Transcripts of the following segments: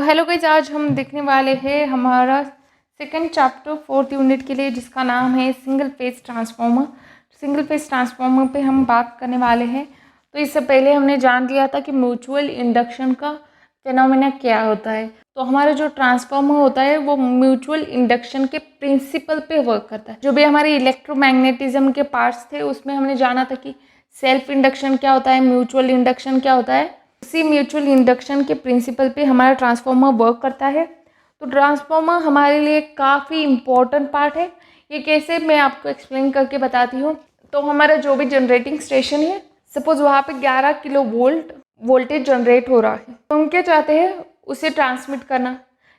Hello guys, आज हम देखने वाले हैं हमारा सेकंड चैप्टर 4th यूनिट के लिए, जिसका नाम है single phase transformer. Single phase transformer पे हम बात करने वाले हैं। तो इससे पहले हमने जान लिया था कि म्यूचुअल इंडक्शन का फिनोमेना क्या होता है। तो हमारा जो ट्रांसफार्मर होता है वो म्यूचुअल इंडक्शन के प्रिंसिपल पे वर्क करता है। जो भी हमारे इलेक्ट्रोमैग्नेटिज्म के पार्ट्स थे उसमें हमने जाना था कि सेल्फ इंडक्शन क्या होता है, म्यूचुअल इंडक्शन क्या होता है। उसी म्यूचुअल इंडक्शन के प्रिंसिपल पे हमारा ट्रांसफार्मर वर्क करता है। तो ट्रांसफार्मर हमारे लिए काफ़ी इम्पोर्टेंट पार्ट है। ये कैसे, मैं आपको एक्सप्लेन करके बताती हूँ। तो हमारा जो भी जनरेटिंग स्टेशन है, सपोज वहाँ पे 11 किलो वोल्टेज जनरेट हो रहा है, तो हम क्या चाहते हैं, उसे ट्रांसमिट करना,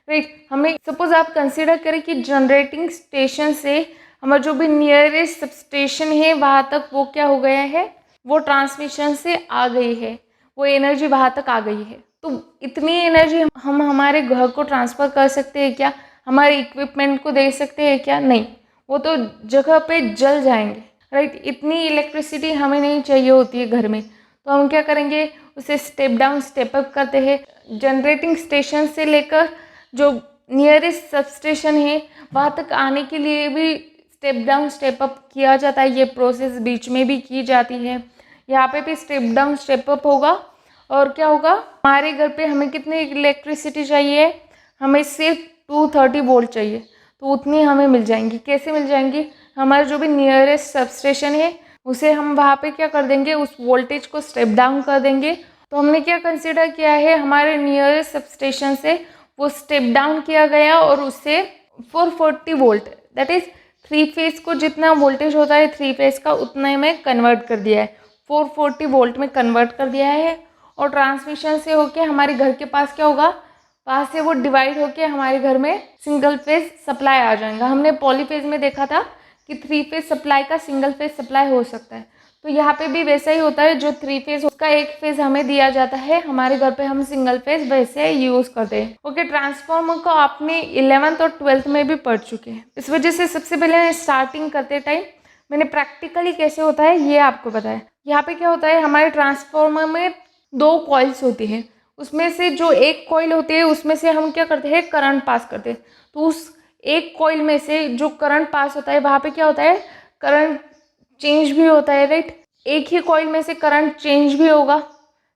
राइट। हमें सपोज आप कंसिडर करें कि जनरेटिंग स्टेशन से हमारा जो भी नियरेस्ट सब स्टेशन है वहाँ तक वो क्या हो गया है, वो ट्रांसमिशन से आ गई है, वो एनर्जी वहाँ तक आ गई है। तो इतनी एनर्जी हम हमारे घर को ट्रांसफ़र कर सकते हैं क्या, हमारे इक्विपमेंट को दे सकते हैं क्या? नहीं, वो तो जगह पे जल जाएंगे, राइट। इतनी इलेक्ट्रिसिटी हमें नहीं चाहिए होती है घर में। तो हम क्या करेंगे, उसे स्टेप डाउन स्टेप अप करते हैं। जनरेटिंग स्टेशन से लेकर जो नियरेस्ट सब स्टेशन है वहाँ तक आने के लिए भी स्टेप डाउन स्टेप अप किया जाता है। ये प्रोसेस बीच में भी की जाती है। यहाँ पे भी स्टेप डाउन स्टेप अप होगा। और क्या होगा, हमारे घर पे हमें कितनी इलेक्ट्रिसिटी चाहिए, हमें सिर्फ 230 वोल्ट चाहिए, तो उतनी हमें मिल जाएंगी। कैसे मिल जाएंगी, हमारा जो भी नियरेस्ट सबस्टेशन है उसे हम वहाँ पे क्या कर देंगे, उस वोल्टेज को स्टेप डाउन कर देंगे। तो हमने क्या कंसिडर किया है, हमारे नियरेस्ट सबस्टेशन से वो स्टेप डाउन किया गया और उससे 440 वोल्ट, दैट इज़ 3 फेज को जितना वोल्टेज होता है 3 फेज का, उतने में कन्वर्ट कर दिया है, 440 वोल्ट में कन्वर्ट कर दिया है। और ट्रांसमिशन से होके हमारे घर के पास क्या होगा, पास से वो डिवाइड होके हमारे घर में सिंगल फेज सप्लाई आ जाएगा। हमने पॉलीफेज में देखा था कि 3 फेज सप्लाई का सिंगल फेज सप्लाई हो सकता है। तो यहाँ पे भी वैसा ही होता है, जो 3 फेज उसका एक फेज हमें दिया जाता है, हमारे घर पे हम सिंगल फेज वैसे यूज करते हैं। ओके, ट्रांसफार्मर को आपने 11th और 12th में भी पढ़ चुके हैं। इस वजह से सबसे पहले स्टार्टिंग करते टाइम मैंने प्रैक्टिकली कैसे होता है ये आपको बताया। यहाँ पे क्या होता है, हमारे ट्रांसफार्मर में 2 कॉइल्स होती हैं। उसमें से जो एक कॉइल होती है उसमें से हम क्या करते हैं, करंट पास करते हैं। तो उस एक कॉइल में से जो करंट पास होता है वहाँ पे क्या होता है, करंट चेंज भी होता है, राइट। एक ही कॉइल में से करंट चेंज भी होगा,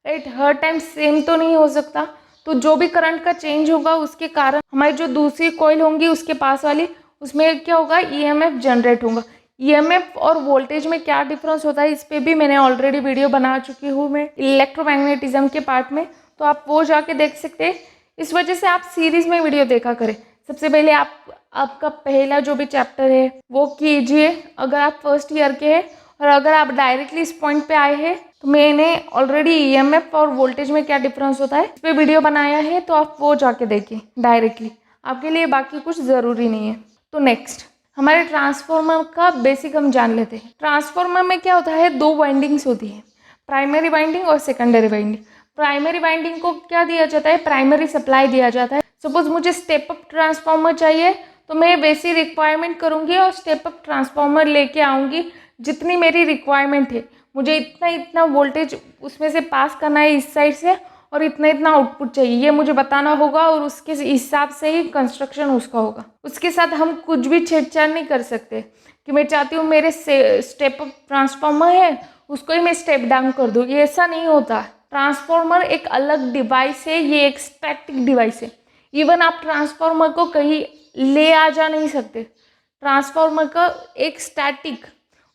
राइट। हर टाइम सेम तो नहीं हो सकता। तो जो भी करंट का चेंज होगा उसके कारण हमारी जो दूसरी कॉइल होंगी उसके पास वाली, उसमें क्या होगा, ईएमएफ जनरेट होगा। ईएमएफ और वोल्टेज में क्या डिफरेंस होता है, इस पे भी मैंने ऑलरेडी वीडियो बना चुकी हूँ मैं इलेक्ट्रोमैग्नेटिज्म के पार्ट में, तो आप वो जाके देख सकते हैं। इस वजह से आप सीरीज में वीडियो देखा करें। सबसे पहले आपका पहला जो भी चैप्टर है वो कीजिए अगर आप फर्स्ट ईयर के हैं, और अगर आप डायरेक्टली इस पॉइंट पे आए हैं तो मैंने ऑलरेडी ईएमएफ और वोल्टेज में क्या डिफरेंस होता है इस पर वीडियो बनाया है, तो आप वो जाके देखिए डायरेक्टली, आपके लिए बाकी कुछ ज़रूरी नहीं है। तो नेक्स्ट हमारे ट्रांसफार्मर का बेसिक हम जान लेते हैं। ट्रांसफार्मर में क्या होता है, 2 वाइंडिंग्स होती है, प्राइमरी वाइंडिंग और सेकेंडरी वाइंडिंग। प्राइमरी वाइंडिंग को क्या दिया जाता है, प्राइमरी सप्लाई दिया जाता है। सपोज मुझे स्टेप अप ट्रांसफार्मर चाहिए तो मैं वैसी रिक्वायरमेंट करूँगी और स्टेप अप ट्रांसफार्मर लेके आऊँगी जितनी मेरी रिक्वायरमेंट है। मुझे इतना इतना वोल्टेज उसमें से पास करना है इस साइड से, और इतना इतना आउटपुट चाहिए, ये मुझे बताना होगा, और उसके हिसाब से ही कंस्ट्रक्शन उसका होगा। उसके साथ हम कुछ भी छेड़छाड़ नहीं कर सकते कि मैं चाहती हूँ मेरे स्टेप अप ट्रांसफार्मर है उसको ही मैं स्टेप डाउन कर दूँ, ये ऐसा नहीं होता। ट्रांसफार्मर एक अलग डिवाइस है, ये एक स्टैटिक डिवाइस है। इवन आप ट्रांसफार्मर को कहीं ले आ जा नहीं सकते। ट्रांसफार्मर का एक स्टैटिक,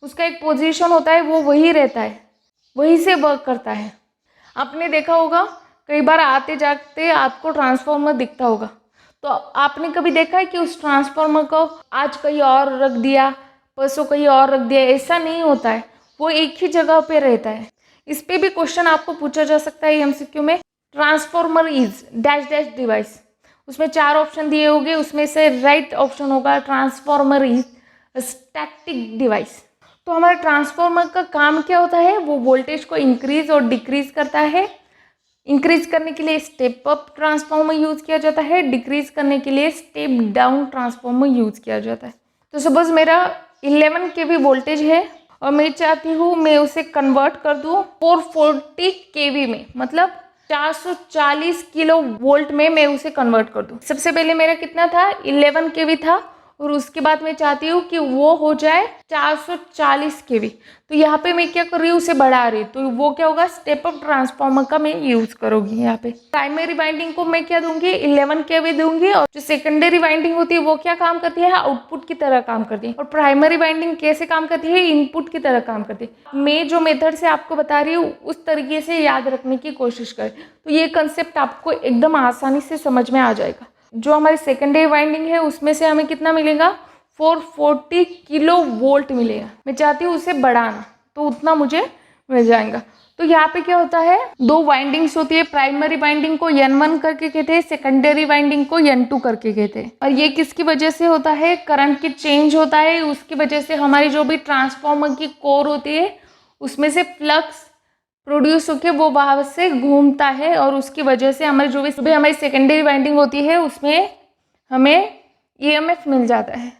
उसका एक पोजीशन होता है, वो वही रहता है, वहीं से वर्क करता है। आपने देखा होगा कई बार आते जाते आपको ट्रांसफार्मर दिखता होगा, तो आपने कभी देखा है कि उस ट्रांसफार्मर को आज कहीं और रख दिया, परसों कहीं और रख दिया, ऐसा नहीं होता है, वो एक ही जगह पे रहता है। इस पे भी क्वेश्चन आपको पूछा जा सकता है एमसीक्यू में। Transformer is dash dash device, उसमें 4 ऑप्शन दिए होंगे, उसमें से राइट ऑप्शन होगा ट्रांसफार्मर इज स्टैटिक डिवाइस। तो हमारे ट्रांसफार्मर का काम क्या होता है, वो वोल्टेज को इंक्रीज और डिक्रीज करता है। इंक्रीज करने के लिए स्टेप अप ट्रांसफार्मर यूज किया जाता है, डिक्रीज करने के लिए स्टेप डाउन ट्रांसफार्मर यूज किया जाता है। तो सपोज मेरा 11 kV वोल्टेज है और मैं चाहती हूँ मैं उसे कन्वर्ट कर दूँ 440 kV में, मतलब 440 किलो वोल्ट में मैं उसे कन्वर्ट कर दूं। सबसे पहले मेरा कितना था, 11 केवी था, और उसके बाद मैं चाहती हूँ कि वो हो जाए 440 केवी। तो यहाँ पे मैं क्या कर रही हूँ, उसे बढ़ा रही हूँ। तो वो क्या होगा, स्टेप अप ट्रांसफार्मर का मैं यूज करूँगी। यहाँ पे प्राइमरी वाइंडिंग को मैं क्या दूंगी, 11 केवी दूंगी, और जो सेकेंडरी वाइंडिंग होती है वो क्या काम करती है, आउटपुट की तरह काम करती है। और प्राइमरी वाइंडिंग कैसे काम करती है, इनपुट की तरह काम करती है। मैं जो मेथड से आपको बता रही हूँ उस तरीके से याद रखने की कोशिश करें, तो ये कंसेप्ट आपको एकदम आसानी से समझ में आ जाएगा। जो हमारी सेकेंडरी वाइंडिंग है उसमें से हमें कितना मिलेगा, 440 किलो वोल्ट मिलेगा। मैं चाहती हूँ उसे बढ़ाना, तो उतना मुझे मिल जाएगा। तो यहाँ पे क्या होता है, दो वाइंडिंग्स होती है। प्राइमरी वाइंडिंग को N1 करके कहते हैं, सेकेंडरी वाइंडिंग को N2 करके कहते हैं। और ये किसकी वजह से होता है, करंट की चेंज होता है, उसकी वजह से हमारी जो भी ट्रांसफार्मर की कोर होती है उसमें से फ्लक्स प्रोड्यूस होकर वो वहां से घूमता है, और उसकी वजह से हमारी जो भी हमारी सेकेंडरी वाइंडिंग होती है उसमें हमें EMF मिल जाता है।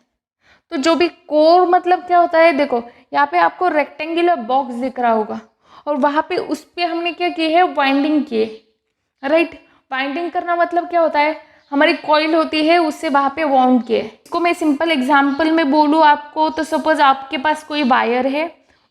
तो जो भी कोर मतलब क्या होता है, देखो यहाँ पे आपको रेक्टेंगुलर बॉक्स दिख रहा होगा, और वहां पे उस पे हमने क्या किए है, वाइंडिंग किए, राइट। वाइंडिंग करना मतलब क्या होता है, हमारी कॉइल होती है उससे वहां पे वाउंड किए। इसको मैं सिंपल एग्जांपल में बोलूँ आपको, तो सपोज आपके पास कोई वायर है,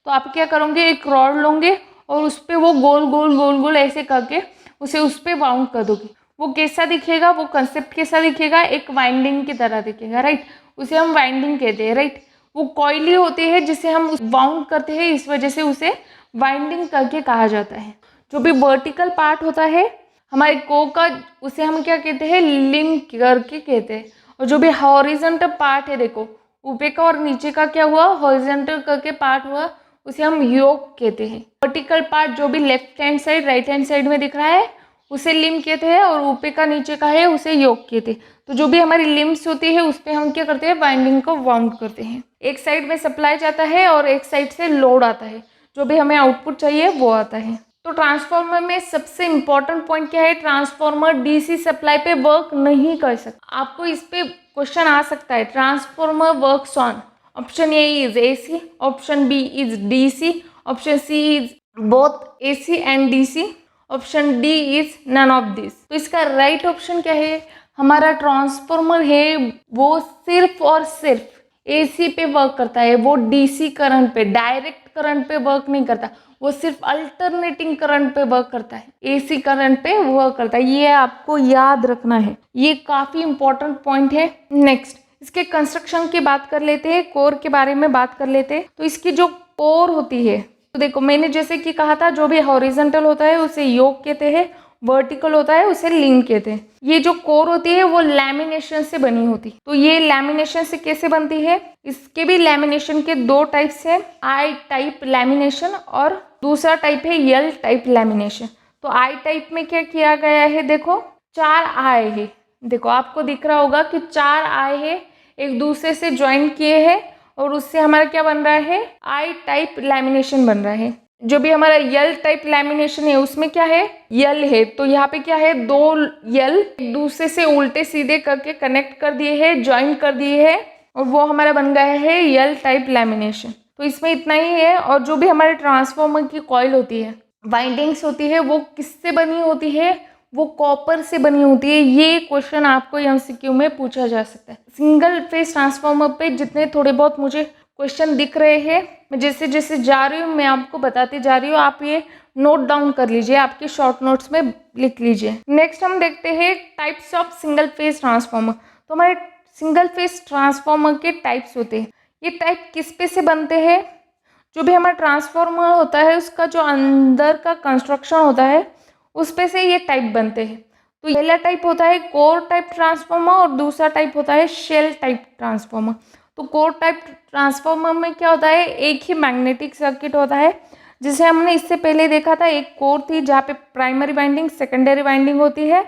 तो आप क्या करोगे, एक रॉड लोगे और उस पर वो गोल गोल गोल गोल ऐसे करके उसे उस पर वाउंड कर दोगे। वो कैसा दिखेगा, वो कंसेप्ट कैसा दिखेगा, एक वाइंडिंग की तरह दिखेगा, राइट। उसे हम वाइंडिंग कहते हैं, राइट। वो कॉइली होती है जिसे हम वाउंड करते हैं, इस वजह से उसे वाइंडिंग करके कहा जाता है। जो भी वर्टिकल पार्ट होता है हमारे को का, उसे हम क्या कहते हैं, लिंक करके कहते हैं। और जो भी हॉरिजॉन्टल पार्ट है, देखो ऊपर का और नीचे का क्या हुआ, हॉरिजॉन्टल करके पार्ट हुआ, उसे हम योक कहते हैं। वर्टिकल पार्ट जो भी left hand side right hand side में दिख रहा है उसे लिम्ब कहते हैं, और ऊपर का नीचे का है उसे योक कहते हैं। तो जो भी हमारी लिम्ब्स होती है उस पर हम क्या करते हैं, वाइंडिंग को वाउंड करते हैं। एक साइड में सप्लाई जाता है और एक साइड से लोड आता है, जो भी हमें आउटपुट चाहिए वो आता है। तो ट्रांसफार्मर में सबसे इंपॉर्टेंट पॉइंट क्या है, ट्रांसफार्मर डीसी सप्लाई पे वर्क नहीं कर सकता। आपको इस पे क्वेश्चन आ सकता है, transformer works on, option A is AC, option B is DC, option C is both AC and DC, option D is none of this. तो इसका राइट ऑप्शन क्या है, हमारा ट्रांसफार्मर है वो सिर्फ और सिर्फ AC पे वर्क करता है, वो DC करंट पे, डायरेक्ट करंट पे वर्क नहीं करता, वो सिर्फ अल्टरनेटिंग करंट पे वर्क करता है, AC करंट पे वर्क करता है। ये आपको याद रखना है, ये काफी इंपॉर्टेंट पॉइंट है। नेक्स्ट इसके कंस्ट्रक्शन की बात कर लेते हैं, कोर के बारे में बात कर लेते हैं। तो इसकी जो कोर होती है, तो देखो मैंने जैसे कि कहा था, जो भी हॉरिजॉन्टल होता है उसे योक कहते हैं, वर्टिकल होता है उसे लिंक कहते हैं। ये जो कोर होती है वो लैमिनेशन से बनी होती है। तो ये लैमिनेशन से कैसे बनती है, इसके भी लैमिनेशन के दो टाइप्स है, I टाइप लैमिनेशन और दूसरा टाइप है L टाइप लैमिनेशन। तो I टाइप में क्या किया गया है, देखो 4 I है, देखो आपको दिख रहा होगा कि 4 I है, एक दूसरे से ज्वाइन किए हैं, और उससे हमारा क्या बन रहा है, I टाइप लैमिनेशन बन रहा है। जो भी हमारा L टाइप लैमिनेशन है उसमें क्या है, L है, तो यहाँ पे क्या है, 2 L एक दूसरे से उल्टे सीधे करके कनेक्ट कर दिए हैं, ज्वाइन कर दिए हैं, और वो हमारा बन गया है L टाइप लैमिनेशन। तो इसमें इतना ही है। और जो भी हमारे ट्रांसफार्मर की कॉइल होती है, वाइंडिंग्स होती है, वो किससे बनी होती है, वो कॉपर से बनी होती है। ये क्वेश्चन आपको MCQ में पूछा जा सकता है। सिंगल फेज ट्रांसफार्मर पे जितने थोड़े बहुत मुझे क्वेश्चन दिख रहे हैं, मैं जैसे जैसे जा रही हूँ मैं आपको बताती जा रही हूँ, आप ये नोट डाउन कर लीजिए, आपके शॉर्ट नोट्स में लिख लीजिए। नेक्स्ट हम देखते हैं types of single phase transformer. तो हमारे सिंगल फेज ट्रांसफार्मर के टाइप्स होते हैं। ये टाइप किस पे से बनते हैं, जो भी हमारा ट्रांसफार्मर होता है उसका जो अंदर का कंस्ट्रक्शन होता है उस पे से ये टाइप बनते हैं। तो पहला टाइप होता है कोर टाइप ट्रांसफार्मर, और दूसरा टाइप होता है शेल टाइप ट्रांसफार्मर। तो कोर टाइप ट्रांसफार्मर में क्या होता है, एक ही मैग्नेटिक सर्किट होता है, जिसे हमने इससे पहले देखा था। एक कोर थी जहाँ पे प्राइमरी वाइंडिंग सेकेंडरी वाइंडिंग होती है,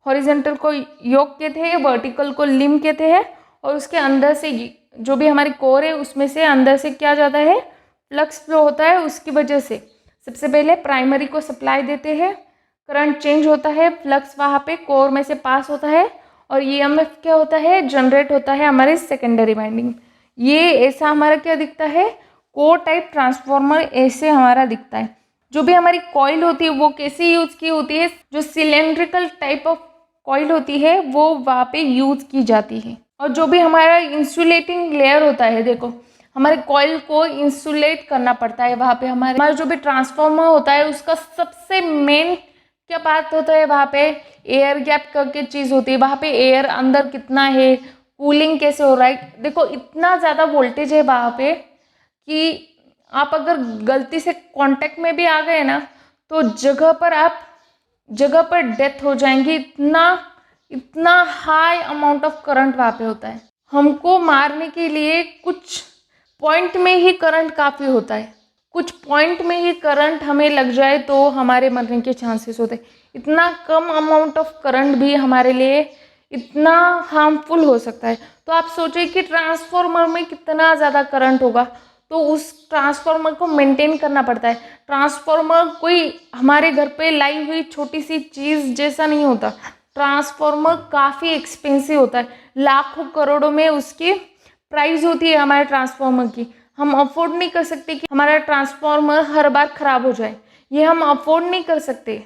हॉरिजॉन्टल को योक कहते हैं, वर्टिकल को लिम्ब कहते हैं, और उसके अंदर से जो भी हमारी कोर है उसमें से अंदर से क्या जाता है, फ्लक्स फ्लो होता है। उसकी वजह से सबसे पहले प्राइमरी को सप्लाई देते हैं, करंट चेंज होता है, फ्लक्स वहाँ पे कोर में से पास होता है, और EMF क्या होता है, जनरेट होता है हमारे सेकेंडरी वाइंडिंग। ये ऐसा हमारा क्या दिखता है, कोर टाइप ट्रांसफार्मर ऐसे हमारा दिखता है। जो भी हमारी कॉइल होती है वो कैसे यूज़ की होती है, जो सिलेंड्रिकल टाइप ऑफ कॉइल होती है वो वहाँ पे यूज़ की जाती है। और जो भी हमारा इंसुलेटिंग लेयर होता है, देखो हमारे कॉइल को इंसुलेट करना पड़ता है वहाँ पे। हमारा जो भी ट्रांसफार्मर होता है उसका सबसे मेन क्या बात होता है, वहाँ पे एयर गैप करके चीज़ होती है, वहाँ पे एयर अंदर कितना है, कूलिंग कैसे हो रहा है। देखो इतना ज़्यादा वोल्टेज है वहाँ पे कि आप अगर गलती से कांटेक्ट में भी आ गए ना तो जगह पर डेथ हो जाएंगी। इतना हाई अमाउंट ऑफ करंट वहाँ पे होता है। हमको मारने के लिए कुछ पॉइंट में ही करंट काफ़ी होता है, कुछ पॉइंट में ही करंट हमें लग जाए तो हमारे मरने के चांसेस होते हैं। इतना कम अमाउंट ऑफ करंट भी हमारे लिए इतना हार्मफुल हो सकता है। तो आप सोचिए कि ट्रांसफार्मर में कितना ज़्यादा करंट होगा, तो उस ट्रांसफार्मर को मेंटेन करना पड़ता है। ट्रांसफार्मर कोई हमारे घर पे लाई हुई छोटी सी चीज़ जैसा नहीं होता। ट्रांसफार्मर काफ़ी एक्सपेंसिव होता है, लाखों करोड़ों में उसकी प्राइस होती है हमारे ट्रांसफार्मर की। हम अफोर्ड नहीं कर सकते कि हमारा ट्रांसफार्मर हर बार ख़राब हो जाए, ये हम अफोर्ड नहीं कर सकते।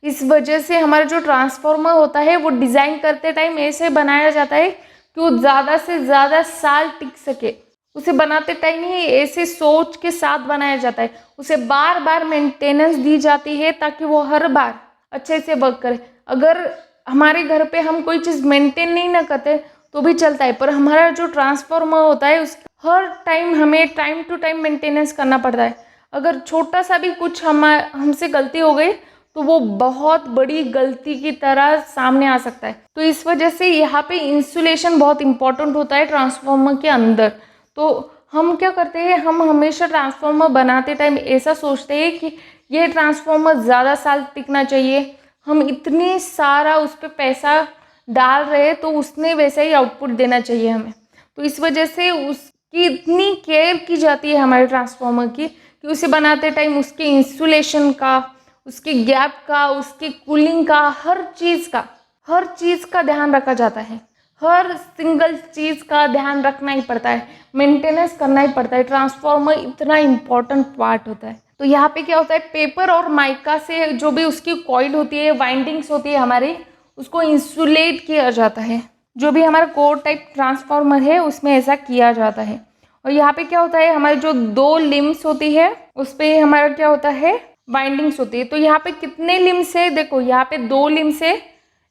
इस वजह से हमारा जो ट्रांसफार्मर होता है वो डिज़ाइन करते टाइम ऐसे बनाया जाता है कि वो ज़्यादा से ज़्यादा साल टिक सके। उसे बनाते टाइम ही ऐसे सोच के साथ बनाया जाता है, उसे बार बार मेंटेनेंस दी जाती है ताकि वो हर बार अच्छे से वर्क करे। अगर हमारे घर पे हम कोई चीज़ मेंटेन नहीं ना करते तो भी चलता है, पर हमारा जो ट्रांसफार्मर होता है उस हर टाइम हमें टाइम टू टाइम मेंटेनेंस करना पड़ता है। अगर छोटा सा भी कुछ हमसे गलती हो गई तो वो बहुत बड़ी गलती की तरह सामने आ सकता है। तो इस वजह से यहाँ पे इंसुलेशन बहुत इंपॉर्टेंट होता है ट्रांसफार्मर के अंदर। तो हम क्या करते हैं, हम हमेशा ट्रांसफार्मर बनाते टाइम ऐसा सोचते हैं कि ये ट्रांसफार्मर ज़्यादा साल टिकना चाहिए, हम इतनी सारा उस पर पैसा डाल रहे हैं तो उसने वैसे ही आउटपुट देना चाहिए हमें। तो इस वजह से उसकी इतनी केयर की जाती है हमारे ट्रांसफार्मर की कि उसे बनाते टाइम उसके इंसुलेशन का, उसके गैप का, उसकी कूलिंग का, हर चीज़ का ध्यान रखा जाता है। हर सिंगल चीज़ का ध्यान रखना ही पड़ता है, मेंटेनेंस करना ही पड़ता है। ट्रांसफार्मर इतना इम्पोर्टेंट पार्ट होता है। तो यहाँ पे क्या होता है, पेपर और माइका से जो भी उसकी कॉइल होती है, वाइंडिंग्स होती है हमारी, उसको इंसुलेट किया जाता है। जो भी हमारा कोर टाइप ट्रांसफार्मर है उसमें ऐसा किया जाता है। और यहाँ पे क्या होता है, हमारी जो दो लिम्स होती है उस पर हमारा क्या होता है, वाइंडिंग्स होती है। तो यहाँ पे कितने लिम्स है, देखो यहाँ पे दो लिम्स है,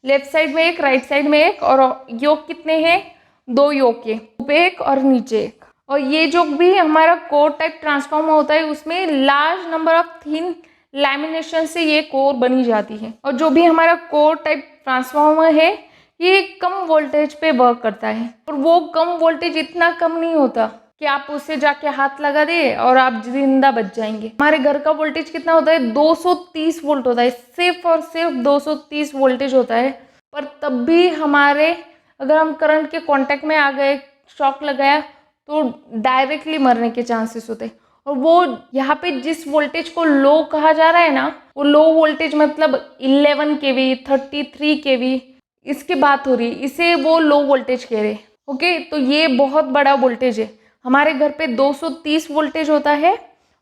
लेफ्ट साइड में एक, राइट साइड में एक, और योक कितने हैं, दो योक के, ऊपर एक और नीचे एक। और ये जो भी हमारा कोर टाइप ट्रांसफार्मर होता है उसमें large number of thin lamination से ये कोर बनी जाती है। और जो भी हमारा कोर टाइप ट्रांसफार्मर है ये कम वोल्टेज पे वर्क करता है, और वो कम वोल्टेज इतना कम नहीं होता कि आप उसे जाके हाथ लगा दे और आप जिंदा बच जाएंगे। हमारे घर का वोल्टेज कितना होता है, 230 वोल्ट होता है, सिर्फ और सिर्फ 230 वोल्टेज होता है। पर तब भी हमारे, अगर हम करंट के कांटेक्ट में आ गए, शॉक लगाया, तो डायरेक्टली मरने के चांसेस होते हैं। और वो यहाँ पे जिस वोल्टेज को लो कहा जा रहा है ना, वो लो वोल्टेज मतलब 11 kV, 33 kV, इसकी बात हो रही है, इसे वो लो वोल्टेज कह रहे हैं। ओके, तो ये बहुत बड़ा वोल्टेज है। हमारे घर पे 230 वोल्टेज होता है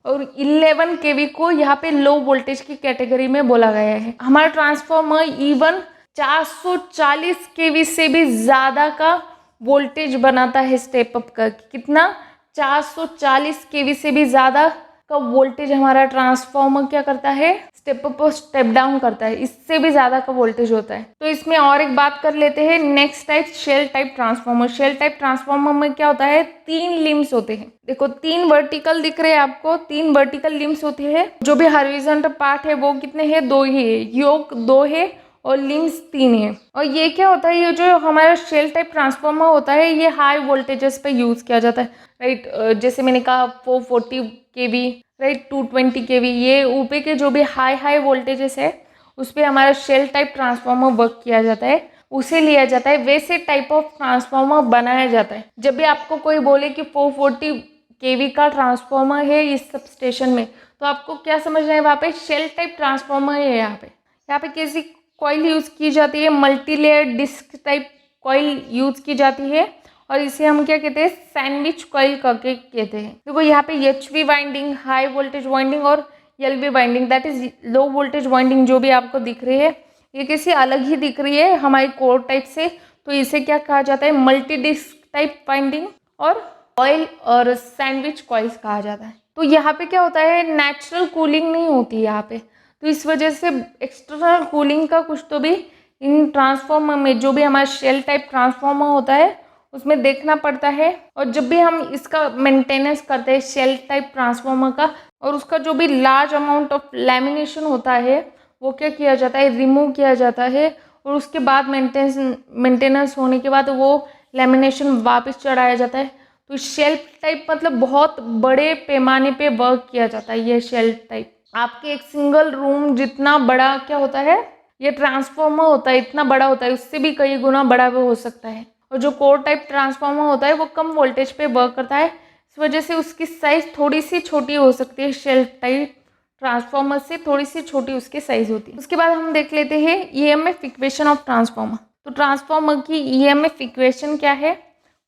और 11 kV को यहाँ पे लो वोल्टेज की कैटेगरी में बोला गया है। हमारा ट्रांसफार्मर इवन 440 kV से भी ज़्यादा का वोल्टेज बनाता है स्टेप अप का। कितना, 440 kV से भी ज़्यादा का वोल्टेज हमारा ट्रांसफार्मर क्या करता है, स्टेप अप और स्टेप डाउन करता है, इससे भी ज़्यादा का वोल्टेज होता है। तो इसमें और एक बात कर लेते हैं, next type shell type transformer. Shell type transformer में क्या होता है, 3 लिम्स होते हैं। देखो 3 वर्टिकल दिख रहे हैं आपको, 3 वर्टिकल लिम्स होती है। जो भी हॉरिजॉन्टल पार्ट है वो कितने हैं, 2 ही है, योक 2 है और लिम्स 3 है। और ये क्या होता है, ये जो हमारा शेल टाइप ट्रांसफार्मर होता है ये हाई वोल्टेजेस पे यूज़ किया जाता है, राइट। जैसे मैंने कहा 440 kV, राइट, 220 kV, ये ऊपर के जो भी हाई वोल्टेजेस है उस पर हमारा शेल टाइप ट्रांसफार्मर वर्क किया जाता है, उसे लिया जाता है, वैसे टाइप ऑफ ट्रांसफार्मर बनाया जाता है। जब भी आपको कोई बोले कि 440 kV का ट्रांसफार्मर है इस सब स्टेशन में, तो आपको क्या समझना है, वहाँ पे शेल टाइप ट्रांसफार्मर है। यहाँ पे कैसी कॉइल यूज़ की जाती है, multi layer disc type coil use की जाती है, और इसे हम क्या कहते हैं, सैंडविच कॉइल करके कहते हैं। देखो यहाँ पे HV winding, high voltage winding और LV winding, that is low voltage winding जो भी आपको दिख रही है, ये किसी अलग ही दिख रही है हमारी कोर टाइप से, तो इसे क्या कहा जाता है, मल्टी डिस्क टाइप वाइंडिंग और ऑयल और सैंडविच कॉइल्स कहा जाता है। तो यहाँ पे क्या होता है, नेचुरल कूलिंग नहीं होती यहाँ पे, तो इस वजह से एक्सटर्नल कूलिंग का कुछ तो भी इन ट्रांसफॉर्मर में, जो भी हमारा शेल टाइप ट्रांसफॉर्मर होता है उसमें देखना पड़ता है। और जब भी हम इसका मेंटेनेंस करते हैं शेल टाइप ट्रांसफॉर्मर का, और उसका जो भी लार्ज अमाउंट ऑफ लैमिनेशन होता है वो क्या किया जाता है, रिमूव किया जाता है, और उसके बाद मेंटेनेंस होने के बाद वो लैमिनेशन वापस चढ़ाया जाता है। तो शेल्फ टाइप मतलब बहुत बड़े पैमाने पे वर्क किया जाता है। ये शेल्फ टाइप आपके एक सिंगल रूम जितना बड़ा क्या होता है, ये ट्रांसफॉर्मर होता है, इतना बड़ा होता है, उससे भी कई गुना बड़ा वो हो सकता है। और जो कोर टाइप ट्रांसफॉर्मर होता है वो कम वोल्टेज पे वर्क करता है, इस वजह से उसकी साइज़ थोड़ी सी छोटी हो सकती है, शेल्फ टाइप ट्रांसफॉर्मर से थोड़ी सी छोटी उसकी साइज़ होती है। उसके बाद हम देख लेते हैं EMF इक्वेशन ऑफ ट्रांसफॉर्मर। तो ट्रांसफॉर्मर की EMF इक्वेशन क्या है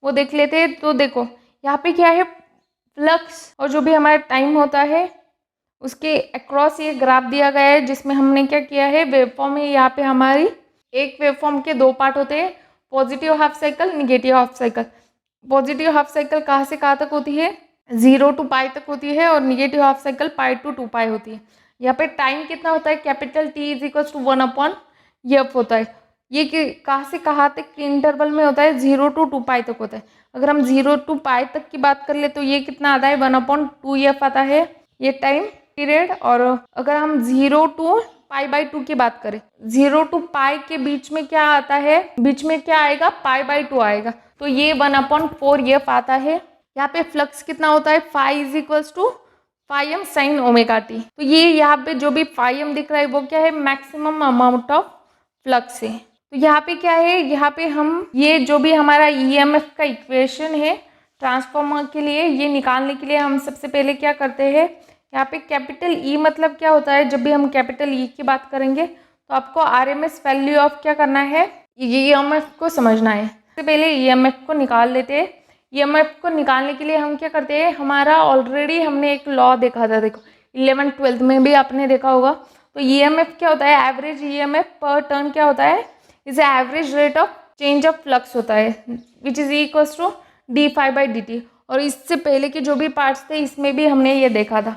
वो देख लेते हैं। तो देखो यहाँ पे क्या है, फ्लक्स और जो भी हमारा टाइम होता है उसके अक्रॉस ये ग्राफ दिया गया है, जिसमें हमने क्या किया है, वेवफॉर्म है। यहाँ पे हमारी एक वेवफॉर्म के दो पार्ट होते हैं, positive half cycle, negative half cycle. Positive half cycle कहाँ से कहाँ तक होती है, 0 to पाई तक होती है, और negative half cycle pi to 2 पाई होती है। यहाँ पे टाइम कितना होता है, कैपिटल T = 1/f होता है। ये कहाँ से कहाँ तक के इंटरवल में होता है, 0 to 2 पाई तक होता है। अगर हम 0 to पाई तक की बात कर ले तो ये कितना आता है, 1/2f आता है ये टाइम पीरियड। और अगर हम 0 to पाई/2 की बात करें, 0 to पाई के बीच में क्या आता है, बीच में क्या आएगा, पाई/2 आएगा, तो ये 1/4f आता है। यहाँ पे फ्लक्स कितना होता है, phi = φm sin ωt। तो ये यहाँ पे जो भी φm दिख रहा है वो क्या है, मैक्सिमम अमाउंट ऑफ फ्लक्स है। तो यहाँ पे क्या है, यहाँ पे हम ये जो भी हमारा EMF का इक्वेशन है ट्रांसफॉर्मर के लिए, ये निकालने के लिए हम सबसे पहले क्या करते हैं, यहाँ पे कैपिटल E मतलब क्या होता है, जब भी हम कैपिटल E की बात करेंगे तो आपको RMS वैल्यू ऑफ क्या करना है, EMF को समझना है। सबसे पहले EMF को निकाल लेते हैं। EMF को निकालने के लिए हम क्या करते हैं, हमारा ऑलरेडी हमने एक लॉ देखा था, देखो 11th-12th में भी आपने देखा होगा। तो EMF क्या होता है, एवरेज EMF पर टर्न क्या होता है, is average rate of change of flux होता है, विच इज E = dφ/dt। और इससे पहले के जो भी पार्ट्स थे इसमें भी हमने ये देखा था।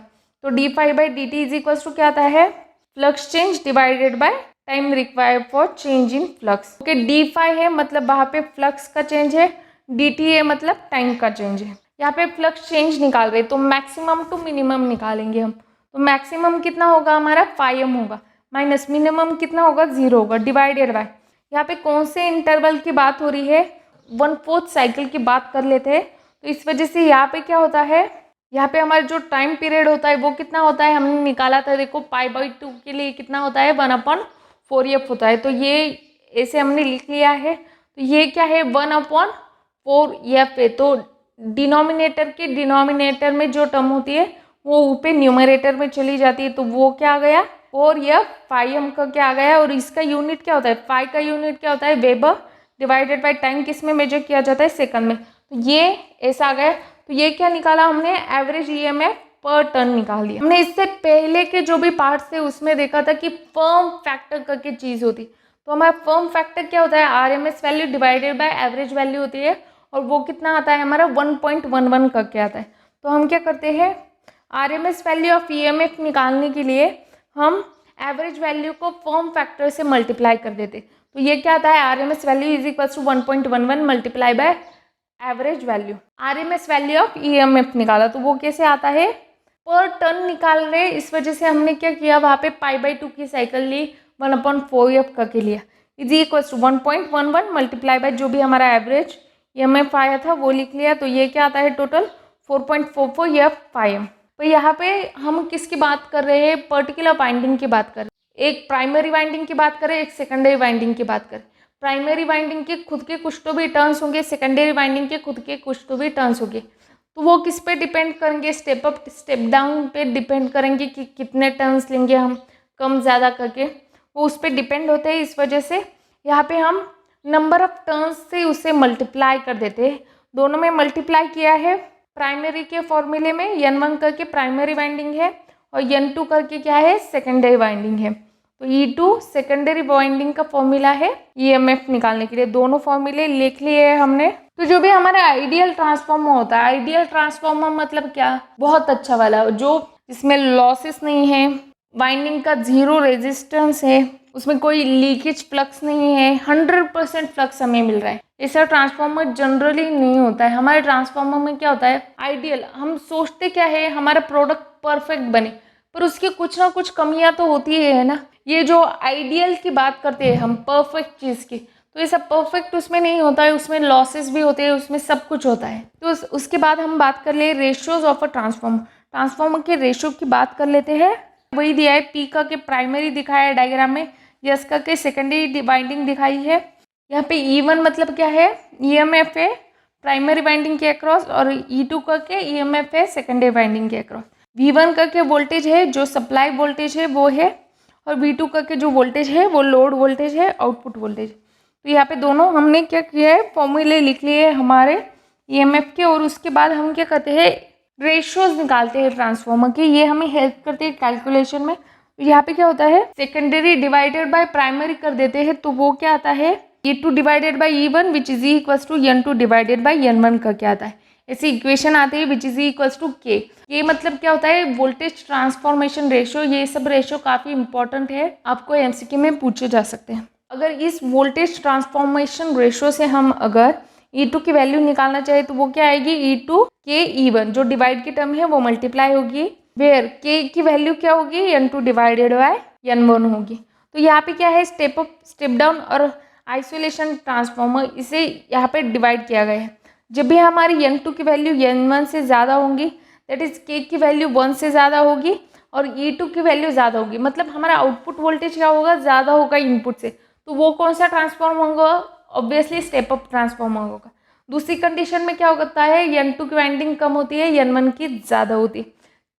तो dφ/dt = क्या आता है, flux change divided by time required for change in flux. Okay, dφ है मतलब वहाँ पे फ्लक्स का चेंज है, dt है मतलब टाइम का चेंज है। यहाँ पे फ्लक्स चेंज निकाल रहे तो मैक्सिमम टू मिनिमम निकालेंगे हम। तो मैक्सिमम कितना होगा हमारा, φm होगा, माइनस मिनिमम कितना होगा, 0 होगा, डिवाइडेड बाय, यहाँ पे कौन से इंटरवल की बात हो रही है, 1/4 साइकिल की बात कर लेते हैं। तो इस वजह से यहाँ पे क्या होता है, यहाँ पे हमारा जो टाइम पीरियड होता है वो कितना होता है, हमने निकाला था, देखो पाई/2 के लिए कितना होता है, 1/4f होता है। तो ये ऐसे हमने लिख लिया है। तो ये क्या है, 1/4f है। तो डिनोमिनेटर के डिनोमिनेटर में जो टर्म होती है वो ऊपर न्यूमरेटर में चली जाती है, तो वो क्या आ गया, 4f φm का क्या आ गया। और इसका यूनिट क्या होता है, फाई का यूनिट क्या होता है, वेबर डिवाइडेड बाय टाइम, किस में मेजर किया जाता है, सेकंड में। तो ये ऐसा आ गया। तो ये क्या निकाला हमने, एवरेज EMF पर टर्न निकाल लिया। हमने इससे पहले के जो भी पार्ट्स थे उसमें देखा था कि फर्म फैक्टर करके चीज़ होती। तो हमारा फर्म फैक्टर क्या होता है, RMS value divided by average value होती है, और वो कितना आता है हमारा, 1.11 करके आता है। तो हम क्या करते हैं, RMS वैल्यू ऑफ EMF निकालने के लिए हम एवरेज वैल्यू को फर्म फैक्टर से मल्टीप्लाई कर देते। तो ये क्या आता है, RMS value = 1.11 multiply by average value. RMS value of EMF निकाला तो वो कैसे आता है, पर टर्न निकाल रहे, इस वजह से हमने क्या किया, वहाँ पे पाई/2 की साइकिल ली, 1/4f करके लिया, = 1.11 मल्टीप्लाई बाय जो भी हमारा एवरेज EMF आया था वो लिख लिया। तो ये क्या आता है, टोटल 4.44f φm। तो यहाँ पे हम किसकी बात कर रहे हैं, पर्टिकुलर वाइंडिंग की बात कर रहे हैं। एक प्राइमरी वाइंडिंग की बात करें, एक सेकेंडरी वाइंडिंग की बात करें। प्राइमरी वाइंडिंग के खुद के कुछ तो भी टर्न्स होंगे, सेकेंडरी वाइंडिंग के खुद के कुछ तो भी टर्न्स होंगे। तो वो किस पे डिपेंड करेंगे, स्टेप अप स्टेप डाउन पे डिपेंड करेंगे कि कितने टर्न्स लेंगे हम, कम ज़्यादा करके, वो उस पर डिपेंड होते हैं। इस वजह से यहाँ पे हम नंबर ऑफ टर्न्स से उसे मल्टीप्लाई कर देते हैं। दोनों में मल्टीप्लाई किया है, प्राइमरी के फॉर्मूले में N1 करके प्राइमरी वाइंडिंग है, और N2 करके क्या है, सेकेंडरी वाइंडिंग है। तो E2 सेकेंडरी वाइंडिंग का फॉर्मूला है EMF निकालने के लिए। दोनों फॉर्मूले लिख लिए हैं हमने। तो जो भी हमारा आइडियल ट्रांसफार्मर होता है, आइडियल ट्रांसफार्मर मतलब क्या, बहुत अच्छा वाला, जो जिसमें लॉसेस नहीं है, वाइंडिंग का 0 रेजिस्टेंस है, उसमें कोई लीकेज फ्लक्स नहीं है, 100% फ्लक्स हमें मिल रहा है। ऐसा ट्रांसफार्मर जनरली नहीं होता है। हमारे ट्रांसफार्मर में क्या होता है, आइडियल, हम सोचते क्या है हमारा प्रोडक्ट परफेक्ट बने, पर उसकी कुछ ना कुछ कमियां तो होती है ना। ये जो आइडियल की बात करते हैं हम, परफेक्ट चीज़ की, तो ये सब परफेक्ट उसमें नहीं होता है, उसमें लॉसेस भी होते हैं, उसमें सब कुछ होता है। तो उसके बाद हम बात कर ले ratios of a transformer. Transformer के रेशियो की बात कर लेते हैं। वही दिया है, पी का के प्राइमरी दिखाया है डायग्राम में, एस का के सेकेंडरी वाइंडिंग दिखाई है। यहाँ पे E1 मतलब क्या है, EMF है प्राइमरी वाइंडिंग के अक्रॉस, और E2 का के EMF है सेकेंडरी वाइंडिंग के अक्रॉस। V1 का के वोल्टेज है जो सप्लाई वोल्टेज है वो है, और V2 का के जो वोल्टेज है वो लोड वोल्टेज है, आउटपुट वोल्टेज। तो यहाँ पे दोनों हमने क्या किया है, फॉर्मूले लिख लिए हमारे EMF के, और उसके बाद हम क्या करते हैं, रेशियोज निकालते हैं ट्रांसफार्मर के। ये हमें हेल्प करते हैं कैलकुलेशन में। यहाँ पे क्या होता है, सेकेंडरी डिवाइडेड बाय प्राइमरी कर देते हैं, तो वो क्या आता है, E2 divided by E1 which is equals to N2 divided by N1 का क्या आता है, ऐसी इक्वेशन आती है which is equals to K। ये मतलब क्या होता है, वोल्टेज ट्रांसफॉर्मेशन रेशियो। ये सब रेशियो काफ़ी इंपॉर्टेंट है, आपको MCQ में पूछे जा सकते हैं। अगर इस वोल्टेज ट्रांसफॉर्मेशन रेशियो से हम अगर E2 की वैल्यू निकालना चाहे तो वो क्या आएगी, E2 के E1, जो डिवाइड की टर्म है वो मल्टीप्लाई होगी, वेयर K की वैल्यू क्या होगी, N2 डिवाइडेड बाय N1 होगी। तो यहाँ पे क्या है, स्टेप अप स्टेप डाउन और आइसोलेशन ट्रांसफॉर्मर, इसे यहाँ पे डिवाइड किया गया है। जब भी हमारी N2 की वैल्यू N1 से ज़्यादा होंगी, दैट इज K की वैल्यू 1 से ज़्यादा होगी, और E2 की वैल्यू ज़्यादा होगी, मतलब हमारा आउटपुट वोल्टेज क्या होगा, ज़्यादा होगा इनपुट से, तो वो कौन सा ट्रांसफॉर्मर होगा, ऑब्वियसली स्टेप अप ट्रांसफॉर्मर होगा। दूसरी कंडीशन में क्या होता है, N2 की वाइंडिंग कम होती है, N1 की ज़्यादा होती है,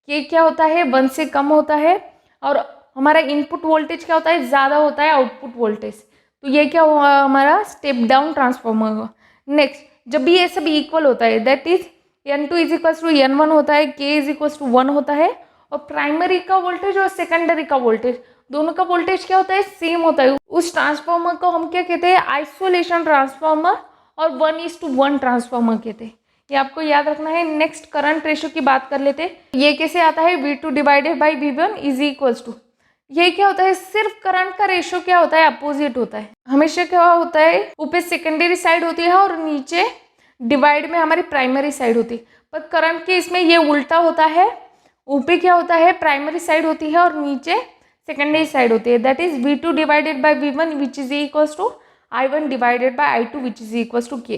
K क्या होता है 1 से कम होता है, और हमारा इनपुट वोल्टेज क्या होता है, ज़्यादा होता है आउटपुट वोल्टेज। तो ये क्या हुआ, हमारा स्टेप डाउन ट्रांसफॉर्मर होगा। नेक्स्ट, जब भी ये सब इक्वल होता है, that is N2 is equals to N1 होता है, K इज इक्वल्स टू 1 होता है, और प्राइमरी का वोल्टेज और सेकेंडरी का वोल्टेज, दोनों का वोल्टेज क्या होता है, सेम होता है। उस ट्रांसफॉर्मर को हम क्या कहते हैं, आइसोलेशन ट्रांसफॉर्मर और 1:1 ट्रांसफॉर्मर कहते हैं। ये आपको याद रखना है। नेक्स्ट करंट रेशियो की बात कर लेते हैं। ये कैसे आता है, V2 divided by V1 is equals to, ये क्या होता है, सिर्फ करंट का रेशियो क्या होता है, अपोजिट होता है। हमेशा क्या होता है, ऊपर सेकेंडरी साइड होती है और नीचे डिवाइड में हमारी प्राइमरी साइड होती है, पर करंट के इसमें ये उल्टा होता है, ऊपर क्या होता है, प्राइमरी साइड होती है और नीचे सेकेंडरी साइड होती है। That is V2 divided by V1 which is equals to I1 divided by I2 which is equals to K।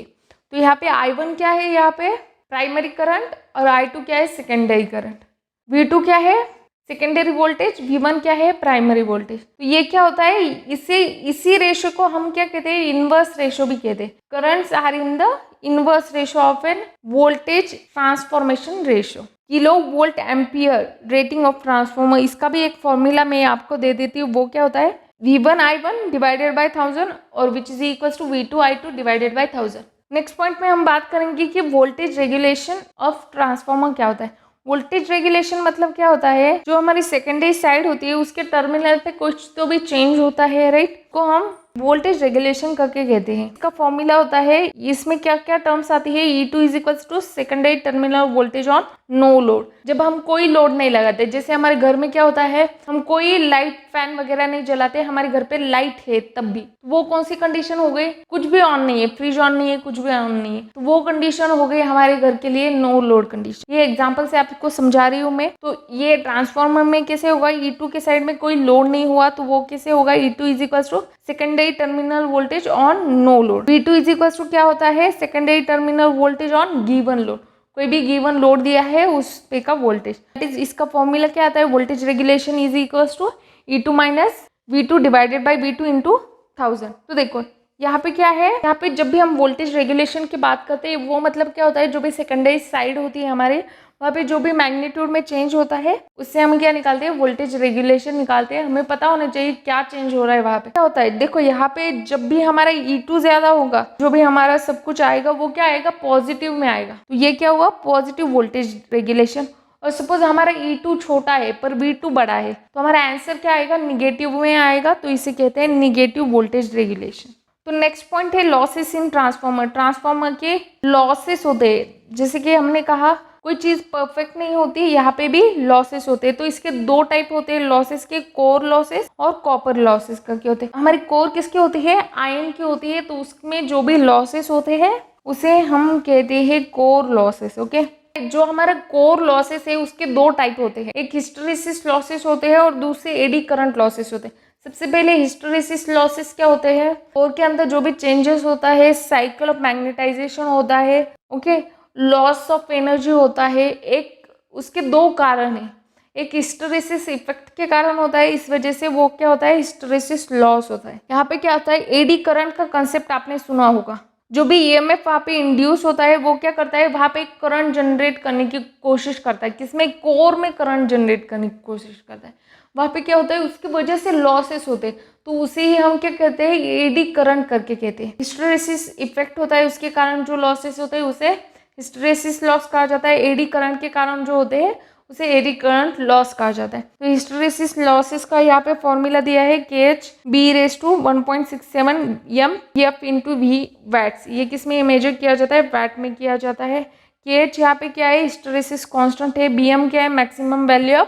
तो यहाँ पे I1 क्या है, यहाँ पे प्राइमरी करंट, और I2 क्या है, सेकेंडरी करंट। V2 क्या है, सेकेंडरी वोल्टेज, V1 क्या है, प्राइमरी वोल्टेज। तो ये क्या होता है, इसी रेशियो को हम क्या कहते हैं, इनवर्स रेशियो भी कहते हैं। Currents are in the inverse ratio of an voltage transformation ratio. Kilo volt ampere rating of transformer, इसका भी एक फॉर्मूला मैं आपको दे देती हूँ। वो क्या होता है, V1 I1 डिवाइडेड बाई 1000 और which is equals to V2 I2 divided by 1000। Next point में हम बात करेंगे कि वोल्टेज रेगुलेशन ऑफ ट्रांसफॉर्मर क्या होता है। वोल्टेज रेगुलेशन मतलब क्या होता है, जो हमारी सेकेंडरी साइड होती है उसके टर्मिनल पे कुछ तो भी चेंज होता है, राइट, को हम वोल्टेज रेगुलेशन करके कहते हैं। इसका फॉर्मूला होता है, इसमें क्या क्या टर्म्स आती है, E2 is equals to secondary terminal voltage on no load. जब हम कोई लोड नहीं लगाते, जैसे हमारे घर में क्या होता है, हम कोई लाइट फैन वगैरह नहीं जलाते, हमारे घर पे लाइट है तब भी, वो कौन सी कंडीशन हो गई, कुछ भी ऑन नहीं है, फ्रिज ऑन नहीं है, कुछ भी ऑन नहीं है, तो वो कंडीशन हो गई हमारे घर के लिए नो लोड कंडीशन। ये एग्जाम्पल से आपको समझा रही हूँ मैं। तो ये ट्रांसफॉर्मर में कैसे होगा, E2 के साइड में कोई लोड नहीं हुआ तो वो कैसे होगा, E2 is equals to secondary terminal voltage on no load. V2 is equals to क्या होता है, secondary terminal voltage on given load. कोई भी गिवन लोड दिया है उस पे का वोल्टेज, दैट इज, इसका फॉर्मूला क्या आता है, voltage regulation is equals to E2 minus V2 divided by V2 into 1000। तो देखो यहाँ पे क्या है, यहाँ पे जब भी हम वोल्टेज रेगुलेशन की बात करते हैं, वो मतलब क्या होता है, जो भी सेकेंडरी साइड होती है हमारे, वहाँ पे जो भी मैग्नीट्यूड में चेंज होता है उससे हम क्या निकालते हैं, वोल्टेज रेगुलेशन निकालते हैं। हमें पता होना चाहिए क्या चेंज हो रहा है वहाँ पे, क्या होता है। देखो यहाँ पे जब भी हमारा E2 ज्यादा होगा, जो भी हमारा सब कुछ आएगा वो क्या आएगा, पॉजिटिव में आएगा। तो ये क्या हुआ, पॉजिटिव वोल्टेज रेगुलेशन। और सपोज हमारा E2 छोटा है पर V2 बड़ा है, तो हमारा आंसर क्या आएगा, निगेटिव में आएगा। तो इसे कहते हैं निगेटिव वोल्टेज रेगुलेशन। तो नेक्स्ट पॉइंट है लॉसेस इन ट्रांसफार्मर। ट्रांसफार्मर के लॉसेस होते हैं, जैसे कि हमने कहा कोई चीज़ परफेक्ट नहीं होती, यहाँ पे भी लॉसेस होते हैं। तो इसके दो टाइप होते हैं लॉसेस के, कोर लॉसेस और कॉपर लॉसेस का क्या होते हैं। हमारी कोर किसकी होती है, आयन की होती है, तो उसमें जो भी लॉसेस होते हैं उसे हम कहते हैं कोर लॉसेस। ओके, जो हमारा कोर लॉसेस है उसके दो टाइप होते हैं, एक हिस्टैरिसीस लॉसेस होते हैं और दूसरे एडी करंट लॉसेस होते हैं। सबसे पहले हिस्टैरिसीस लॉसेस क्या होते हैं, कोर के अंदर जो भी चेंजेस होता है, साइकिल ऑफ मैग्नेटाइजेशन होता है, ओके, लॉस ऑफ एनर्जी होता है। एक उसके दो कारण है, एक हिस्टैरिसीस इफेक्ट के कारण होता है, इस वजह से वो क्या होता है, हिस्टैरिसीस लॉस होता है। यहाँ पे क्या होता है, एडी करंट का कंसेप्ट आपने सुना होगा। जो भी ईएमएफ वहाँ पे इंड्यूस होता है वो क्या करता है, वहाँ पे करंट जनरेट करने की कोशिश करता है। किसमें, कोर में करंट जनरेट करने की कोशिश करता है। वहाँ पे क्या होता है, उसकी वजह से लॉसेस होते हैं, तो उसे ही हम क्या कहते हैं, एडी करंट करके कहते हैं। हिस्टैरिसीस इफेक्ट होता है, उसके कारण जो लॉसेस होते हैं उसे हिस्टैरिसीस लॉस कहा जाता है। एडी करंट के कारण जो होते हैं उसे एडी करंट लॉस कहा जाता है। तो हिस्टैरिसीस लॉसेस का यहाँ पे फॉर्मूला दिया है KH(B)1.67 F into V watts. ये किस में मेजर किया जाता है, वैट में किया जाता है। KH यहाँ पे क्या है, हिस्टैरिसीस कांस्टेंट है। BM क्या है, maximum value of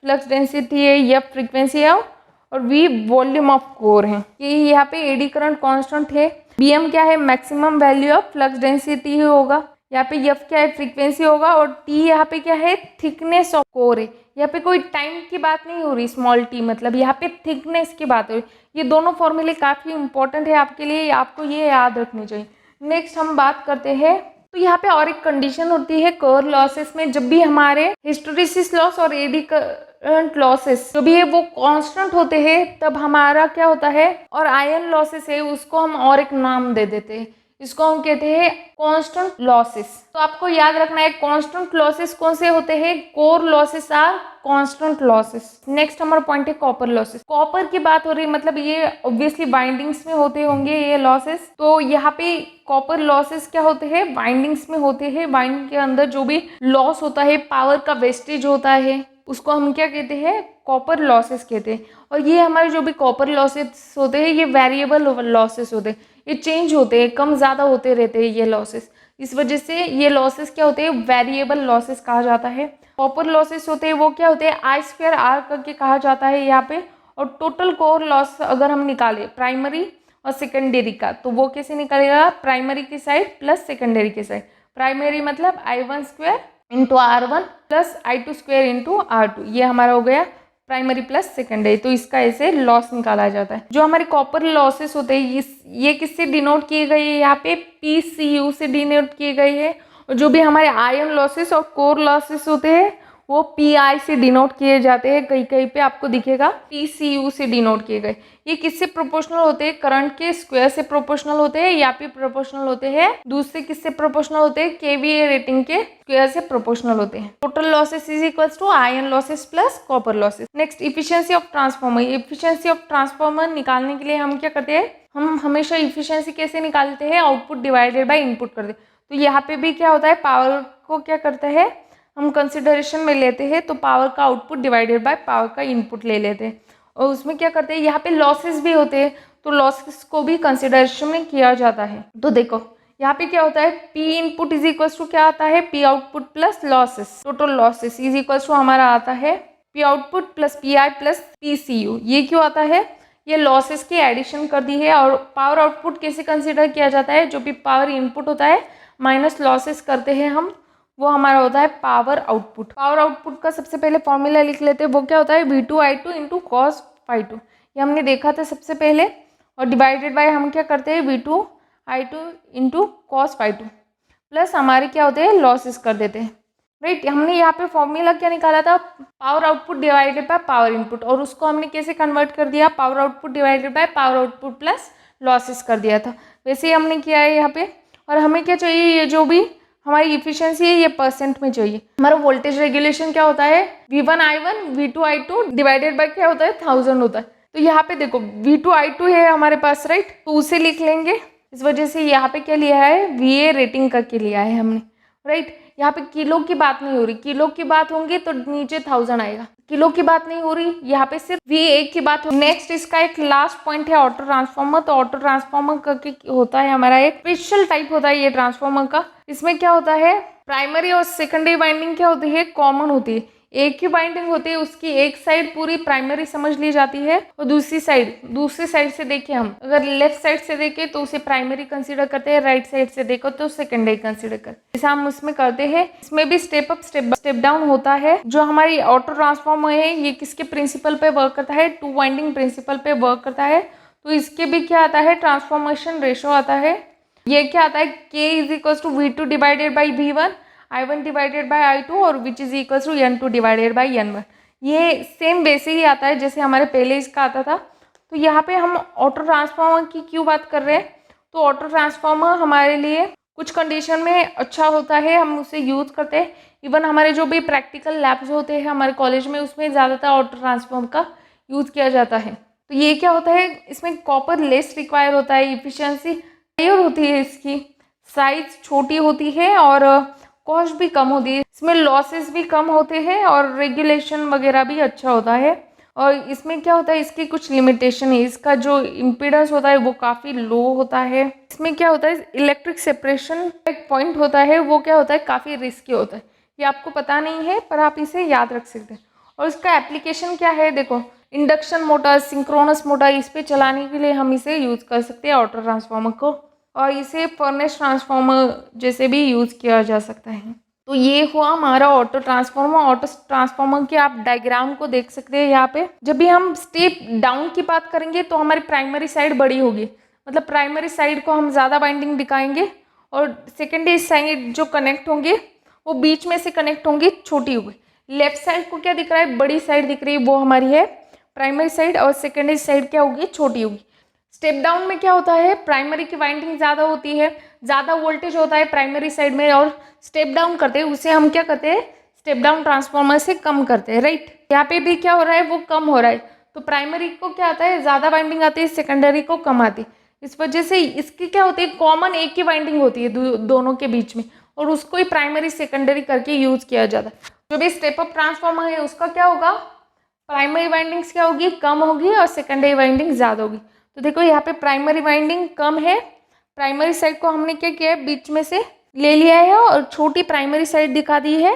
flux density है। F फ्रीक्वेंसी है और V वॉल्यूम ऑफ कोर है। ये यहाँ पे एडी करंट कांस्टेंट है। BM क्या है, maximum value of flux density होगा। यहाँ पे F क्या है, फ्रीक्वेंसी होगा। और T यहाँ पे क्या है, थिकनेस ऑफ कोर है। यहाँ पे कोई टाइम की बात नहीं हो रही, स्मॉल t मतलब यहाँ पे थिकनेस की बात हो रही। ये दोनों फॉर्मूले काफ़ी इंपॉर्टेंट है आपके लिए, आपको ये याद रखने चाहिए। नेक्स्ट हम बात करते हैं, तो यहाँ पे और एक कंडीशन होती है कोर लॉसेस में, जब भी हमारे हिस्टैरिसीस लॉस और एडी करंट लॉसेस जो भी है वो कांस्टेंट होते हैं, तब हमारा क्या होता है, और आयन लॉसेस है उसको हम और एक नाम दे देते हैं, इसको हम कहते हैं कांस्टेंट लॉसेस। तो आपको याद रखना है कांस्टेंट लॉसेस कौन से होते हैं, core losses are constant losses. Next हमारा पॉइंट है कॉपर लॉसेस। कॉपर की बात हो रही है, मतलब ये ऑब्वियसली बाइंडिंग्स में होते होंगे ये लॉसेस। तो यहाँ पे कॉपर लॉसेस क्या होते हैं, बाइंडिंग्स में होते हैं। बाइंडिंग के अंदर जो भी लॉस होता है, पावर का वेस्टेज होता है, उसको हम क्या कहते हैं, कॉपर लॉसेस कहते हैं। और ये हमारे जो भी कॉपर लॉसेस होते हैं ये वेरिएबल लॉसेस होते हैं, ये चेंज होते हैं, कम ज़्यादा होते रहते हैं ये लॉसेस। इस वजह से ये लॉसेस क्या होते हैं, वेरिएबल लॉसेस कहा जाता है। कॉपर लॉसेस होते हैं वो क्या होते हैं, I2R करके कहा जाता है यहाँ पे। और टोटल कोर लॉस अगर हम निकालें प्राइमरी और सेकेंडरी का, तो वो कैसे निकलेगा, प्राइमरी की साइड प्लस सेकेंडरी की साइड। प्राइमरी मतलब I1² into R1 plus I2² into R2, ये हमारा हो गया प्राइमरी प्लस सेकेंडरी। तो इसका ऐसे लॉस निकाला जाता है। जो हमारे कॉपर लॉसेस होते हैं ये किससे डिनोट किए गए हैं, यहाँ पे PCU से डिनोट किए गए हैं। और जो भी हमारे आयन लॉसेस और कोर लॉसेस होते हैं वो PI से डिनोट किए जाते हैं। कहीं कहीं पे आपको दिखेगा PCU से डिनोट किए गए। ये किससे प्रोपोर्शनल होते हैं, करंट के स्क्वायर से प्रोपोर्शनल होते हैं, या फिर प्रोपोर्शनल होते हैं दूसरे किससे प्रोपोर्शनल होते हैं, KVA रेटिंग के स्क्वायर से प्रोपोर्शनल होते हैं। Total losses is equals to iron losses plus copper losses. Next efficiency of transformer. Efficiency of transformer निकालने के लिए हम क्या करते हैं, हम हमेशा इफिशियंसी कैसे निकालते हैं, आउटपुट डिवाइडेड बाई इनपुट करते हैं। तो यहाँ पे भी क्या होता है, पावर को क्या करते हैं हम कंसिडरेशन में लेते हैं, तो पावर का आउटपुट डिवाइडेड बाय पावर का इनपुट ले लेते हैं। और उसमें क्या करते हैं, यहाँ पे लॉसेस भी होते हैं, तो लॉसेस को भी कंसिडरेशन में किया जाता है। तो देखो यहाँ पे क्या होता है, P input is equals to क्या आता है, P output plus losses, total losses is equals to हमारा आता है P output plus PI plus PCU। ये क्यों आता है, ये लॉसेस की एडिशन कर दी है। और पावर आउटपुट कैसे कंसिडर किया जाता है, जो भी पावर इनपुट होता है माइनस लॉसेस करते हैं हम, वो हमारा होता है पावर आउटपुट। पावर आउटपुट का सबसे पहले फॉर्मूला लिख लेते हैं, वो क्या होता है V2I2 इंटू कॉस φ2। ये हमने देखा था सबसे पहले। और डिवाइडेड बाय हम क्या करते हैं V2I2 इंटू कॉस φ2 प्लस हमारे क्या होते हैं लॉसेस कर देते हैं, राइट। हमने यहाँ पे फॉर्मूला क्या निकाला था, power output divided by power input, और उसको हमने कैसे कन्वर्ट कर दिया, power output divided by power output plus losses कर दिया था। वैसे ही हमने किया है यहाँ पे। और हमें क्या चाहिए, ये जो भी हमारी इफिशियंसी है ये परसेंट में चाहिए। हमारा वोल्टेज रेगुलेशन क्या होता है, V1I1 V2I2 डिवाइडेड बाय क्या होता है 1000 होता है। तो यहाँ पे देखो V2I2 है हमारे पास, राइट, तो उसे लिख लेंगे। इस वजह से यहाँ पे क्या लिया है, VA रेटिंग करके लिया है हमने। राइट। यहाँ पे किलो की बात नहीं हो रही, किलो की बात होंगी तो नीचे 1000 आएगा, किलो की बात नहीं हो रही, यहाँ पे सिर्फ VA की बात हो। नेक्स्ट इसका एक लास्ट पॉइंट है ऑटो ट्रांसफॉर्मर। तो ऑटो ट्रांसफॉर्मर करके होता है हमारा एक स्पेशल टाइप होता है ये ट्रांसफॉर्मर का। इसमें क्या होता है, प्राइमरी और सेकेंडरी वाइंडिंग क्या होती है, कॉमन होती है। एक ही बाइंडिंग होती है, उसकी एक साइड पूरी प्राइमरी समझ ली जाती है और दूसरी साइड से देखें हम, अगर लेफ्ट साइड से देखें तो उसे प्राइमरी कंसीडर करते हैं, राइट साइड से देखो तो सेकेंडरी कंसीडर करते हैं। जैसा हम उसमें करते हैं, इसमें भी स्टेप अप स्टेप डाउन होता है। जो हमारी ऑटो ट्रांसफॉर्मर है ये किसके प्रिंसिपल पे वर्क करता है, 2 वाइंडिंग प्रिंसिपल पे वर्क करता है। तो इसके भी क्या आता है, ट्रांसफॉर्मेशन रेशो आता है। ये क्या आता है, K is equal to V2 divided by V1, I1 divided by I2 और which is equal to N2 divided by N1। ये सेम वैसे ही आता है जैसे हमारे पहले इसका आता था। तो यहाँ पे हम ऑटो ट्रांसफॉर्मर की क्यों बात कर रहे हैं, तो ऑटो ट्रांसफॉर्मर हमारे लिए कुछ कंडीशन में अच्छा होता है, हम उसे यूज़ करते हैं। इवन हमारे जो भी प्रैक्टिकल लैब्स होते हैं हमारे कॉलेज में, उसमें ज़्यादातर ऑटो ट्रांसफॉर्मर का यूज़ किया जाता है। तो ये क्या होता है, इसमें कॉपर लेस रिक्वायर होता है, इफिशियंसी हायर होती है, इसकी साइज छोटी होती है और कॉस्ट भी कम होती है, इसमें लॉसेस भी कम होते हैं और रेगुलेशन वगैरह भी अच्छा होता है। और इसमें क्या होता है, इसकी कुछ लिमिटेशन है, इसका जो इम्पीडेंस होता है वो काफ़ी लो होता है। इसमें क्या होता है, इलेक्ट्रिक सेपरेशन एक पॉइंट होता है, वो क्या होता है, काफ़ी रिस्की होता है। ये आपको पता नहीं है पर आप इसे याद रख सकते हैं। और इसका एप्लीकेशन क्या है, देखो इंडक्शन मोटर, सिंक्रोनस मोटर, इस पर चलाने के लिए हम इसे यूज़ कर सकते हैं ऑटो ट्रांसफार्मर को, और इसे फर्नेस ट्रांसफार्मर जैसे भी यूज़ किया जा सकता है। तो ये हुआ हमारा ऑटो ट्रांसफार्मर। ऑटो ट्रांसफार्मर के आप डायग्राम को देख सकते हैं यहाँ पे। जब भी हम स्टेप डाउन की बात करेंगे तो हमारी प्राइमरी साइड बड़ी होगी, मतलब प्राइमरी साइड को हम ज़्यादा बाइंडिंग दिखाएंगे और सेकेंडरी साइड जो कनेक्ट होंगे वो बीच में से कनेक्ट होंगी, छोटी होगी। लेफ्ट साइड को क्या दिख रहा है, बड़ी साइड दिख रही है, वो हमारी है प्राइमरी साइड, और सेकेंडरी साइड क्या होगी, छोटी होगी। स्टेप डाउन में क्या होता है, प्राइमरी की वाइंडिंग ज़्यादा होती है, ज़्यादा वोल्टेज होता है प्राइमरी साइड में, और स्टेप डाउन करते हैं उसे हम क्या करते हैं, स्टेप डाउन ट्रांसफार्मर से कम करते हैं, राइट। यहाँ पे भी क्या हो रहा है, वो कम हो रहा है। तो प्राइमरी को क्या आता है, ज़्यादा वाइंडिंग आती है, सेकेंडरी को कम आती है। इस वजह से इसकी क्या होती है, कॉमन एक ही वाइंडिंग होती है दोनों के बीच में, और उसको ही प्राइमरी सेकेंडरी करके यूज़ किया जाता है। जो भी स्टेप अप ट्रांसफार्मर है उसका क्या होगा, प्राइमरी वाइंडिंग्स क्या होगी, कम होगी, और सेकेंडरी वाइंडिंग ज़्यादा होगी। तो देखो यहाँ पे प्राइमरी वाइंडिंग कम है, प्राइमरी साइड को हमने क्या किया है, बीच में से ले लिया है और छोटी प्राइमरी साइड दिखा दी है,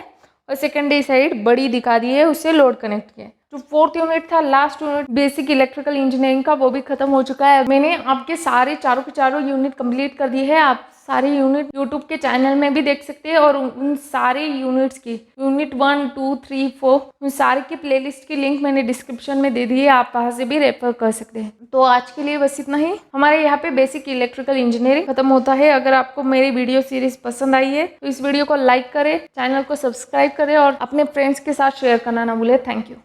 और सेकेंडरी साइड बड़ी दिखा दी है, उससे लोड कनेक्ट किया है। जो 4th यूनिट था, last unit basic electrical engineering का, वो भी खत्म हो चुका है। मैंने आपके सारे चारों के चारों यूनिट कंप्लीट कर दिए हैं। आप सारे यूनिट यूट्यूब के चैनल में भी देख सकते हैं, और उन सारे यूनिट्स की यूनिट 1, 2, 3, 4 उन सारे की प्लेलिस्ट की लिंक मैंने डिस्क्रिप्शन में दे दी है, आप वहाँ से भी रेफर कर सकते हैं। तो आज के लिए बस इतना ही। हमारे यहाँ पे बेसिक इलेक्ट्रिकल इंजीनियरिंग खत्म होता है। अगर आपको मेरी वीडियो सीरीज पसंद आई है तो इस वीडियो को लाइक करें, चैनल को सब्सक्राइब करें और अपने फ्रेंड्स के साथ शेयर करना ना भूलें। Thank you.